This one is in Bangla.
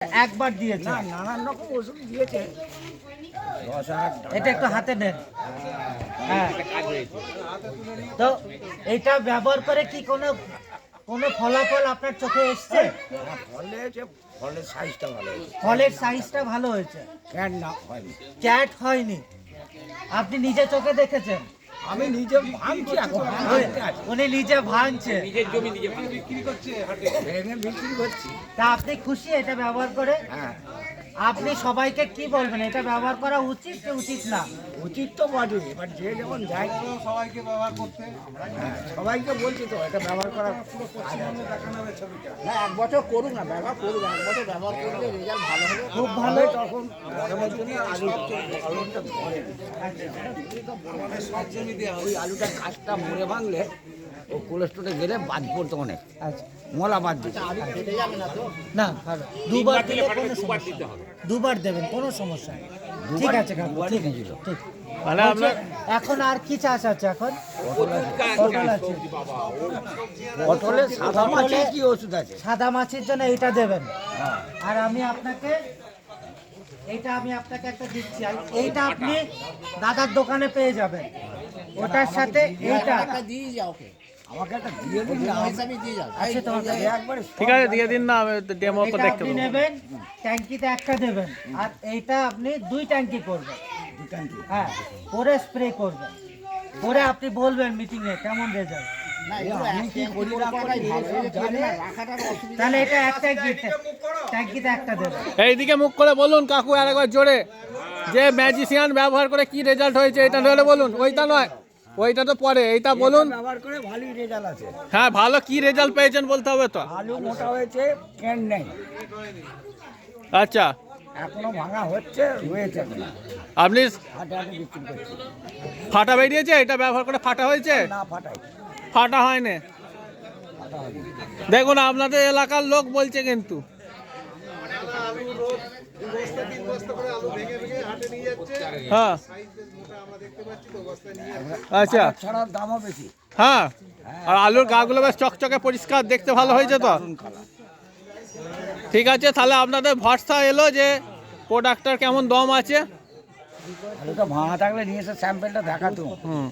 একবার দিয়েছে, নানান রকম ওষুধ দিয়েছে। এটা একটু হাতে নেন। হ্যাঁ, তো এটা ব্যবহার করে কি কোনো কোনো ফলাফল আপনার চোখে এসছে? ফলের সাইজটা ভালো হয়েছে, ফলের সাইজটা ভালো হয়েছে, ক্যাট না হয়নি। ক্যাট হয়নি। আপনি নিজে চোখে দেখেছেন? আমি নিজে ভাঙছি, এখন উনি নিজে ভাঙছে, ভেঙে বিক্রি করছি। তা আপনি খুশি এটা ব্যবহার করে? হ্যাঁ, আপনি সবাইকে কি বলবেন, এটা ব্যবহার করা উচিত কি উচিত না? উচিত তো বটে, এবার যে যেমন যায় সবাইকে ব্যবহার করতে। হ্যাঁ, সবাইকে বলছি তো এটা ব্যবহার করা। না, 1 বছর করুক না, ব্যবহার করুক, 1 বছর ব্যবহার করলে রেজাল্ট ভালো হবে। খুব ভালো। তখন গরমের জন্য আলুটা ধরে ওই আলুটার গাছটা মরে ভাঙলে ও কোলেস্টোরে গেলে বাদ পড়তো অনেক, আচ্ছা, মলা বাদ দিতে। আলু ফেটে যাবে না তো? না ভালো, দুবার দিলে কোনো সমস্যা নেই। দুবার দেবেন, কোনো সমস্যা নেই। ঠিক আছে কাকু, দুবারই ঠিক আছে, দিয়েছিল। ঠিক। বলছি, এখন আর কি চাষ আছে? এখন পটল আছে। পটলে সাদা মাছের কি ওষুধ আছে? সাদা মাছের জন্য এটা দেবেন। হ্যাঁ, আর আমি আপনাকে একটা দিচ্ছি, আর এইটা আপনি দাদার দোকানে পেয়ে যাবেন। ওটার সাথে এইটা একটা দিয়ে যাও ওকে, আমাকে একটা দিয়ে দিন না, হিসাবে দিয়ে যাও। আছে তোমার কাছে? একবারে ঠিক আছে, দিয়ে দিন না, আমি ডেমো তো এটা দেখতে আপনি পাবো। নেবেন, ট্যাঙ্কিতে একটা দেবেন, আর এইটা আপনি 2 ট্যাঙ্কি করবেন। দুটান কি? হ্যাঁ, করে স্প্রে করবেন, করে আপনি বলবেন মিটিং এ কেমন রেজাল্ট। না, এগুলো আমি কি এক করি করে না করাই করি, ভালো, সব এই যে জানে। রাখাটার অসুবিধা তাহলে এটা এক ট্যাঙ্কি, ট্যাঙ্কিতে একটা দেবেন। এইদিকে মুখ করে বলুন কাকু আরেকবার জোরে, যে ম্যাজিশিয়ান ব্যবহার করে কি রেজাল্ট হয়েছে এটা ধরে বলুন। ওইটা নয়, ওইটা তো পরে, এইটা বলুন। এটা ব্যবহার করে ভালোই রেজাল্ট আছে। হ্যাঁ, ভালো কি রেজাল্ট পেয়েছেন বলতে হবে তো। আলু মোটা হয়েছে, ক্যান নেই, আচ্ছা, এখনো ভাঙা হচ্ছে, রয়েছে এখনো। আপনি হাটে হাটে বিক্রি করছি, ফাটা বেরিয়েছে, এটা ব্যবহার করে ফাটা হয়েছে? না ফাটাই, ফাটা হয়নি। ফাটা হয়নি। দেখুন আপনাদের এলাকার লোক বলছে কিন্তু। হ্যাঁ, আচ্ছা, বাজার ছাড়ার দামও বেশি। হ্যাঁ, আর আলুর গাগুলো বেশ চকচকে পরিষ্কার, দেখতে ভালো হয়েছে তো। দারুণ কালার। ঠিক আছে, তাহলে আপনাদের ভরসা এলো যে প্রোডাক্টটার কেমন দম আছে। আলুটা ভাঙা থাকলে নিয়ে এসে স্যাম্পেলটা দেখাতো। হুম।